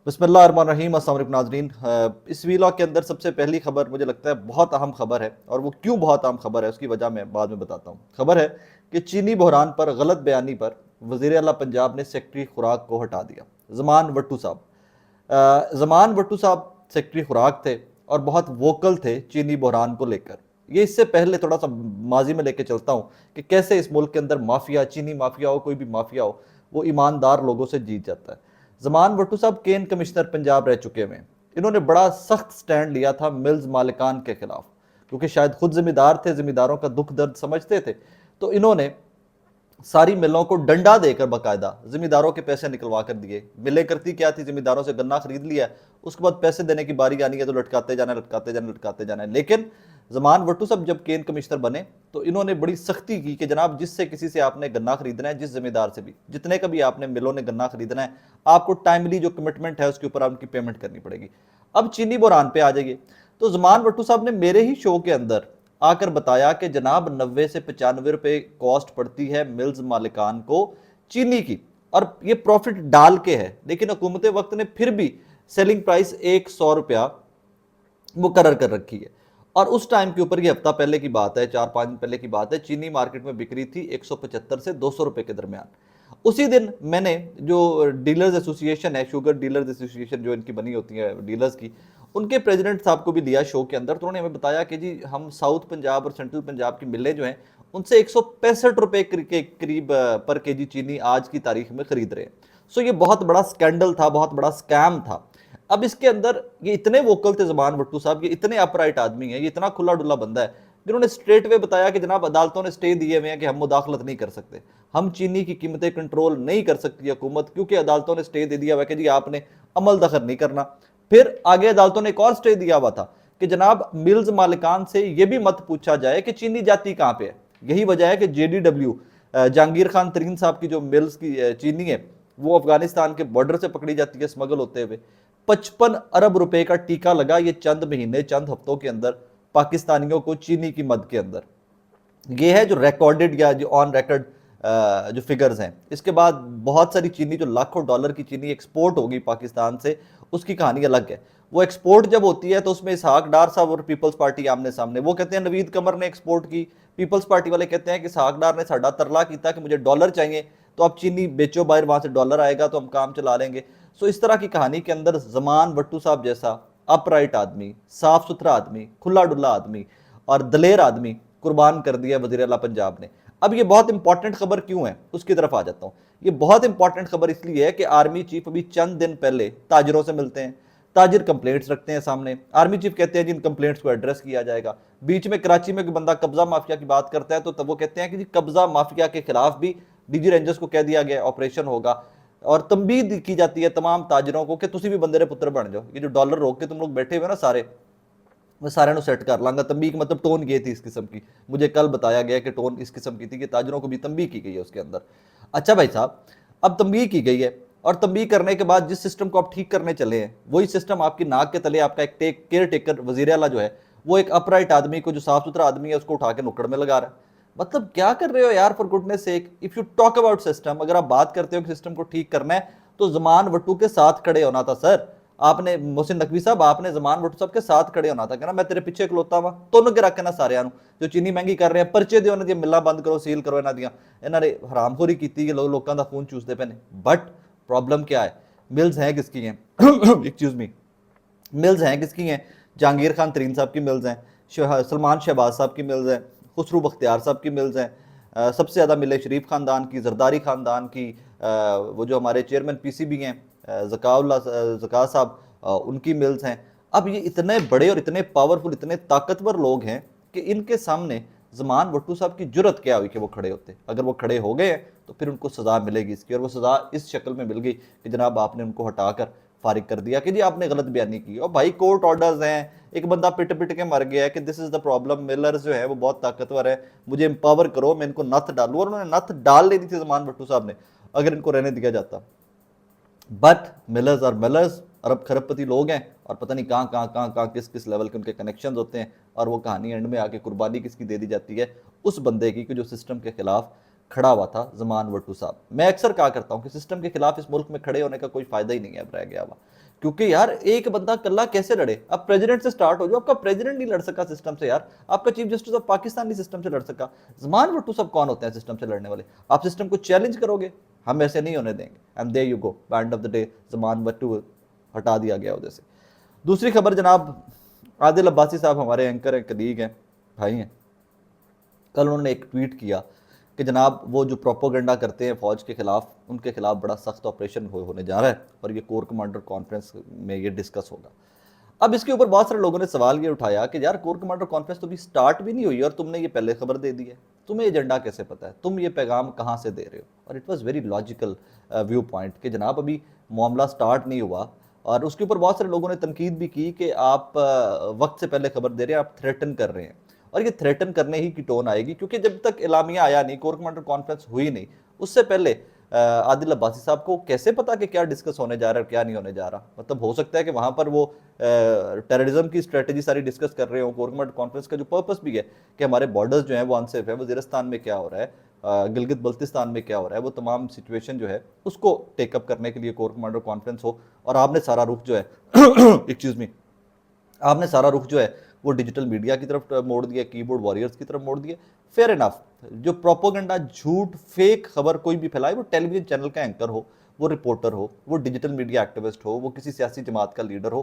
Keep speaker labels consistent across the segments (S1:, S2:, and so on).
S1: बिस्मिल्लाहिर्रहमानिर्रहीम। अस्सलाम वालेकुम नाज़रीन। इस वीलॉग के अंदर सबसे पहली खबर मुझे लगता है बहुत अहम खबर है, और वो क्यों बहुत अहम खबर है उसकी वजह मैं बाद में बताता हूँ। खबर है कि चीनी बहरान पर गलत बयानी पर वज़ीर आला पंजाब ने सेक्रेटरी खुराक को हटा दिया। ज़मान वट्टू साहब, ज़मान वट्टू साहब सेक्रेटरी खुराक थे और बहुत वोकल थे चीनी बहरान को लेकर। ये इससे पहले थोड़ा सा माजी में लेके चलता हूँ कि कैसे इस मुल्क के अंदर माफिया, चीनी माफिया हो, कोई भी माफिया हो, वो ईमानदार लोगों से जीत जाता है। ज़मान वट्टू साहब केन कमिश्नर पंजाब रह चुके हैं। इन्होंने बड़ा सख्त स्टैंड लिया था मिल्स मालिकान के खिलाफ, क्योंकि शायद खुद जिम्मेदार थे, जिम्मेदारों का दुख दर्द समझते थे। तो इन्होंने सारी मिलों को डंडा देकर बाकायदा जिम्मेदारों के पैसे निकलवा कर दिए। मिलें करती क्या थी, जिम्मेदारों से गन्ना खरीद लिया, उसके बाद पैसे देने की बारी आनी है तो लटकाते जाना, लटकाते जाना, लटकाते जाना। लेकिन ज़मान वट्टू साहब जब केन कमिश्नर बने तो इन्होंने बड़ी सख्ती की कि जनाब, जिससे किसी से आपने गन्ना खरीदना है, जिस जिम्मेदार से भी, जितने का भी आपने मिलों ने गन्ना खरीदना है, आपको टाइमली जो कमिटमेंट है उसके ऊपर आपकी पेमेंट करनी पड़ेगी। अब चीनी बोरान पे आ जाइए। तो ज़मान वट्टू साहब ने मेरे ही शो के अंदर आकर बताया कि जनाब 90 से 95 रुपए कॉस्ट पड़ती है मिल्स मालिकान को चीनी की, और ये प्रॉफिट डाल के है। लेकिन हुकूमत वक्त ने फिर भी सेलिंग प्राइस 100 रुपया मुकर्रर कर रखी है। और उस टाइम के ऊपर, ये हफ्ता पहले की बात है, 4-5 दिन पहले की बात है, चीनी मार्केट में बिक्री थी 175 से 200 रुपए के दरमियान। उसी दिन मैंने जो डीलर्स एसोसिएशन है, शुगर डीलर्स एसोसिएशन जो इनकी बनी होती है डीलर्स की, उनके प्रेसिडेंट साहब को भी लिया शो के अंदर। तो उन्होंने हमें बताया कि जी हम साउथ पंजाब और सेंट्रल पंजाब की मिलें जो हैं उनसे 165 रुपए के करीब पर केजी चीनी आज की तारीख में खरीद रहे हैं। सो ये बहुत बड़ा स्कैंडल था, बहुत बड़ा स्कैम था। अब इसके अंदर ये इतने वोकल थे ज़मान वट्टू साहब, ये इतने अपराइट आदमी हैं, ये इतना खुला डुल्ला बंदा है, जिन्होंने स्ट्रेट वे बताया कि जनाब अदालतों ने स्टे दिए हुए हैं कि हम मुदाखलत नहीं कर सकते, हम चीनी की कीमतें कंट्रोल नहीं कर सकती हुकूमत, क्योंकि अदालतों ने स्टे दे दिया हुआ है कि जी आपने अमल दखल नहीं करना। फिर आगे अदालतों ने एक और स्टे दिया हुआ था कि जनाब मिल्स मालिकान से यह भी मत पूछा जाए कि चीनी जाती कहां पे है। यही वजह है कि JDW जहांगीर खान तरीन साहब की जो मिल्स की चीनी है वो अफगानिस्तान के बॉर्डर से पकड़ी जाती है स्मगल होते हुए। 55 अरब रुपए का टीका लगा ये चंद महीने, चंद हफ्तों के अंदर पाकिस्तानियों को चीनी की मद के अंदर। ये है जो रिकॉर्डेड या जो ऑन रिकॉर्ड जो फिगर्स हैं। इसके बाद बहुत सारी चीनी, जो लाखों डॉलर की चीनी एक्सपोर्ट होगी पाकिस्तान से, उसकी कहानी अलग है। वो एक्सपोर्ट जब होती है तो उसमें इसहाक डार साहब और पीपल्स पार्टी आमने सामने, वो कहते हैं नवीद कमर ने एक्सपोर्ट की, पीपल्स पार्टी वाले कहते हैं कि इसहाक डार ने साडा तरला किया कि मुझे डॉलर चाहिए, तो आप चीनी बेचो बाहर, वहां से डॉलर आएगा तो हम काम चला लेंगे। सो इस तरह की कहानी के अंदर ज़मान वट्टू साहब जैसा अपराइट आदमी, साफ सुथरा आदमी, खुला डुल्ला आदमी और दलेर आदमी कुर्बान कर दिया वज़ीर आला पंजाब ने। अब ये बहुत इंपॉर्टेंट खबर क्यों है उसकी तरफ आ जाता हूं। ये बहुत इंपॉर्टेंट खबर इसलिए है कि आर्मी चीफ अभी चंद दिन पहले ताजरों से मिलते हैं, ताजिर कंप्लेंट्स रखते हैं सामने, आर्मी चीफ कहते हैं जिन कंप्लेंट्स को एड्रेस किया जाएगा। बीच में कराची में कोई बंदा कब्जा माफिया की बात करता है तो तब वो कहते हैं कि जी कब्जा माफिया के खिलाफ भी DG रेंजर्स को कह दिया गया ऑपरेशन होगा, और तंबीह की जाती है तमाम ताजरों को कि तुसी भी बंदे रे पुत्र बन जाओ, ये जो डॉलर रोक के तुम लोग बैठे हुए ना सारे, मैं सारे सेट कर लांगा। तंबीह मतलब टोन ये थी इस किस्म की, मुझे कल बताया गया कि टोन इस किस्म की थी कि ताजरों को भी तंबीह की गई है उसके अंदर। अच्छा भाई साहब, अब तंबीह की गई है, और तंबीह करने के बाद जिस सिस्टम को आप ठीक करने चले हैं वही सिस्टम आपकी नाक के तले आपका एक केयर टेकर वज़ीर आला जो है, वो एक अपराइट आदमी को, जो साफ सुथरा आदमी है, उसको उठा के नुक्कड़ में लगा रहा है। मतलब क्या कर रहे हो यार, for goodness sake. If you talk about system, अगर आप बात करते हो कि सिस्टम को ठीक करना है, तो ज़मान वट्टू के साथ खड़े होना था सर। आपने, मोहसिन नकवी साहब, आपने ज़मान वट्टू साहब के साथ खड़े होना था, कहना मैं तेरे पीछे खलोता वा, तुन के रख ना सारे जो चीनी महंगी कर रहे हैं, परचे दो इन्हों दी मिल्लां बंद करो, सील करो इन्हों दी, इन्होंने हरामखोरी की, लोगों का खून चूसते पे ने। बट प्रॉब्लम क्या है, मिल्स हैं किसकी हैं? एक्सक्यूज मी, मिल्स हैं किसकी हैं? जहांगीर खान तरीन साहब की मिल्स हैं, सलमान शहबाज साहब की मिल्स हैं, खुसरू बख्तियार साहब की मिल्स हैं, सबसे ज़्यादा मिले शरीफ ख़ानदान की, जरदारी ख़ानदान की, वो जो हमारे चेयरमैन PCB हैं ज़का साहब, उनकी मिल्स हैं। अब ये इतने बड़े और इतने पावरफुल, इतने ताकतवर लोग हैं कि इनके सामने ज़मान वट्टू साहब की जुर्रत क्या हुई कि वो खड़े होते। अगर वो खड़े हो गए हैं तो फिर उनको सज़ा मिलेगी इसकी, और वो सज़ा इस शक्ल में मिल गई कि जनाब आपने उनको हटाकर फारिग कर दिया कि जी आपने गलत बयानी की। और भाई कोर्ट ऑर्डर्स हैं, एक बंदा पिट पिट के मर गया है कि this is the problem, millers जो है वो बहुत ताकतवर है, मुझे एम्पावर करो, मैं इनको नथ डालूं। और उन्होंने नथ डाल लेनी थी ज़मान भट्टू साहब ने, अगर इनको रहने दिया जाता। बट मिलर्स और मिलर्स अरब खरबपति लोग हैं, और पता नहीं कहाँ कहाँ कहाँ कहाँ किस किस लेवल के उनके कनेक्शन होते हैं, और वो कहानी एंड में आके कुर्बानी किसकी दे दी जाती है, उस बंदे की कि जो सिस्टम के खिलाफ खड़ा हुआ था, ज़मान वट्टू साहब। मैं अक्सर कहा करता हूँ कि सिस्टम के खिलाफ इस मुल्क में खड़े होने का कोई फ़ायदा ही नहीं है अब रह गया हुआ, क्योंकि यार एक बंदा कल्ला कैसे लड़े, आप प्रेसिडेंट से स्टार्ट हो जाओ, आपका प्रेसिडेंट नहीं लड़ सका सिस्टम से यार, आपका चीफ जस्टिस ऑफ पाकिस्तान नहीं सिस्टम से लड़ सका, जमान भुट्टो सब कौन होते हैं सिस्टम से लड़ने वाले? आप सिस्टम को चैलेंज करोगे, हम ऐसे नहीं होने देंगे। And there you go, end of the day Zaman Bhutto हटा दिया गया उधर से। दूसरी खबर जनाब, आदिल अब्बासी साहब हमारे एंकर हैं, कलीग हैं, भाई हैं। कल उन्होंने एक ट्वीट किया कि जनाब वो जो प्रोपोगंडा करते हैं फ़ौज के ख़िलाफ़, उनके ख़िलाफ़ बड़ा सख्त ऑपरेशन होने जा रहा है और ये कोर कमांडर कॉन्फ्रेंस में ये डिस्कस होगा। अब इसके ऊपर बहुत सारे लोगों ने सवाल ये उठाया कि यार कोर कमांडर कॉन्फ्रेंस तो अभी स्टार्ट भी नहीं हुई और तुमने ये पहले खबर दे दी है, तुम्हें एजेंडा कैसे पता है, तुम ये पैगाम कहाँ से दे रहे हो? और it was very logical view point कि जनाब अभी मामला स्टार्ट नहीं हुआ। और उसके ऊपर बहुत सारे लोगों ने तनकीद भी की कि आप वक्त से पहले खबर दे रहे हैं, आप थ्रेटन कर रहे हैं। और ये थ्रेटन करने ही की टोन आएगी, क्योंकि जब तक एलामिया आया नहीं, कोर कमांडर कॉन्फ्रेंस हुई नहीं, उससे पहले आदिल अब्बासी साहब को कैसे पता कि क्या डिस्कस होने जा रहा है और क्या नहीं होने जा रहा? मतलब हो सकता है कि वहां पर वो टेररिज्म की स्ट्रेटेजी सारी डिस्कस कर रहे हो। कोर कमांडर कॉन्फ्रेंस का जो पर्पस भी है कि हमारे बॉर्डर्स जो है वो अनसेफ है, वजीरिस्तान में क्या हो रहा है, गिलगित बल्तिस्तान में क्या हो रहा है, वो तमाम सिचुएशन जो है उसको टेकअप करने के लिए कोर कमांडर कॉन्फ्रेंस हो। और आपने सारा रुख जो है एक्सक्यूज मी, आपने सारा रुख जो है वो डिजिटल मीडिया की तरफ मोड़ दिया, कीबोर्ड वॉरियर्स की तरफ मोड़ दिया। फेयर इनफ, जो प्रोपोगंडा, झूठ, फेक खबर कोई भी फैलाए, वो टेलीविजन चैनल का एंकर हो, वो रिपोर्टर हो, वो डिजिटल मीडिया एक्टिविस्ट हो, वो किसी सियासी जमात का लीडर हो,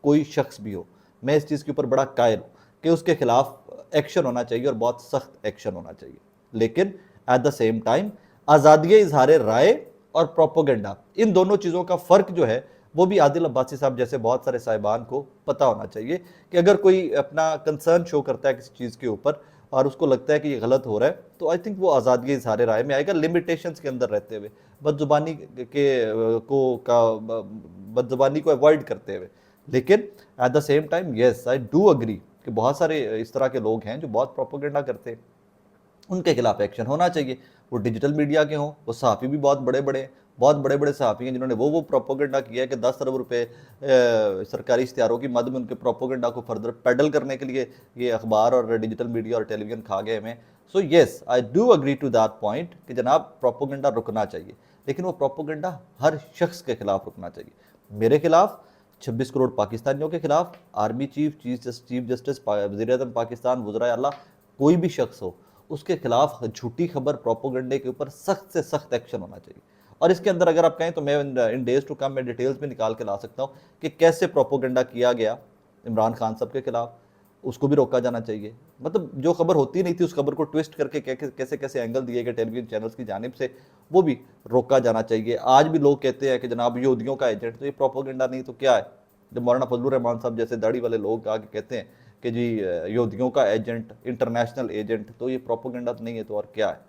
S1: कोई शख्स भी हो, मैं इस चीज़ के ऊपर बड़ा कायल हूँ कि उसके खिलाफ एक्शन होना चाहिए और बहुत सख्त एक्शन होना चाहिए। लेकिन एट द सेम टाइम आज़ादी इजहार राय और प्रोपोगंडा, इन दोनों चीज़ों का फ़र्क जो है वो भी आदिल अब्बासी साहब जैसे बहुत सारे साहिबान को पता होना चाहिए कि अगर कोई अपना कंसर्न शो करता है किसी चीज़ के ऊपर और उसको लगता है कि ये गलत हो रहा है, तो आई थिंक वो आज़ादी इजहार राय में आएगा, लिमिटेशंस के अंदर रहते हुए, बदजुबानी बदजुबानी को अवॉइड करते हुए। लेकिन at the same time yes, I do agree कि बहुत सारे इस तरह के लोग हैं जो बहुत प्रोपोगंडा करते हैं, उनके खिलाफ एक्शन होना चाहिए। वो डिजिटल मीडिया के हों, वो सहाफ़ी भी बहुत बड़े बड़े सहाफ़ी हैं जिन्होंने वो प्रोपोगंडा किया है कि 10 अरब रुपए सरकारी इश्तिहारों की मद में उनके प्रोपोगंडा को फर्दर पेडल करने के लिए ये अखबार और डिजिटल मीडिया और टेलीविजन खा गए हमें। So yes, I do agree to that point कि जनाब प्रोपोगंडा रुकना चाहिए, लेकिन वो प्रोपोगंडा हर शख्स के खिलाफ रुकना चाहिए। मेरे खिलाफ, 26 करोड़ पाकिस्तानियों के खिलाफ, आर्मी चीफ, चीफ जस्टिस, वज़ीर-ए-आज़म पाकिस्तान, वज़राए आला, कोई भी शख्स हो, उसके खिलाफ झूठी खबर, प्रोपोगंडे के ऊपर सख्त से सख्त एक्शन होना चाहिए। और इसके अंदर अगर आप कहें तो मैं इन डेज टू कम मैं डिटेल्स में निकाल के ला सकता हूँ कि कैसे प्रोपोगंडा किया गया इमरान खान साहब के खिलाफ, उसको भी रोका जाना चाहिए। मतलब जो खबर होती नहीं थी उस खबर को ट्विस्ट करके कैसे कैसे एंगल दिए गए टेलीविजन चैनल्स की जानिब से, वो भी रोका जाना चाहिए। आज भी लोग कहते हैं कि जनाब यहूदियों का एजेंट, तो ये प्रोपोगंडा नहीं तो क्या है? जब मौलाना फजलुर रहमान साहब जैसे दाढ़ी वाले लोग आके कहते हैं कि जी यहूदियों का एजेंट, इंटरनेशनल एजेंट, तो ये प्रोपोगंडा तो नहीं है तो और क्या है?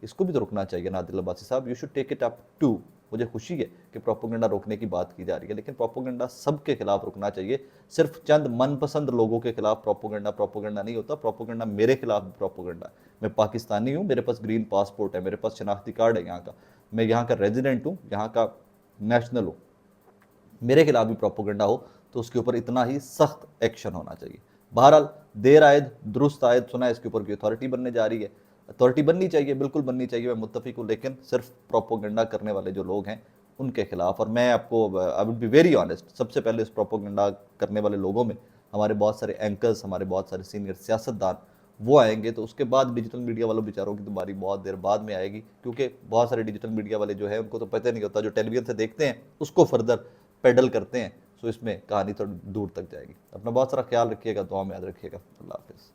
S1: इसको भी तो रुकना चाहिए ना आदिल अब्बासी साहब, you should take it up too. मुझे खुशी है कि प्रोपोगंडा रोकने की बात की जा रही है, लेकिन प्रोपोगंडा सबके खिलाफ रुकना चाहिए। सिर्फ चंद मनपसंद लोगों के खिलाफ प्रोपोगंडा नहीं होता। प्रोपोगंडा मेरे खिलाफ भी प्रोपोगंडा। मैं पाकिस्तानी हूँ, मेरे पास ग्रीन पासपोर्ट है, मेरे पास शनाख्ती कार्ड है यहाँ का, मैं यहाँ का रेजिडेंट हूँ, यहाँ का नेशनल हूँ। मेरे खिलाफ भी प्रोपोगंडा हो तो उसके ऊपर इतना ही सख्त एक्शन होना चाहिए। बहरहाल देर आयद दुरुस्त आयद, सुना है इसके ऊपर भी अथॉरिटी बनने जा रही है। अथॉरिटी बननी चाहिए, बिल्कुल बननी चाहिए, मैं मुत्तफिक हूँ, लेकिन सिर्फ प्रोपोगंडा करने वाले जो लोग हैं उनके खिलाफ। और मैं आपको I would be very honest, सबसे पहले इस प्रोपोगंडा करने वाले लोगों में हमारे बहुत सारे एंकर्स, हमारे बहुत सारे सीनियर सियासतदान वो आएंगे, तो उसके बाद डिजिटल मीडिया वालों बेचारों की तुम्हारी बहुत देर बाद में आएगी, क्योंकि बहुत सारे डिजिटल मीडिया वाले जो है उनको तो पता नहीं होता, जो टेलीविजन से देखते हैं उसको फर्दर पेडल करते हैं। सो इसमें कहानी थोड़ी दूर तक जाएगी। अपना बहुत सारा ख्याल रखिएगा, दुआ में याद रखिएगा। अल्लाह हाफिज़।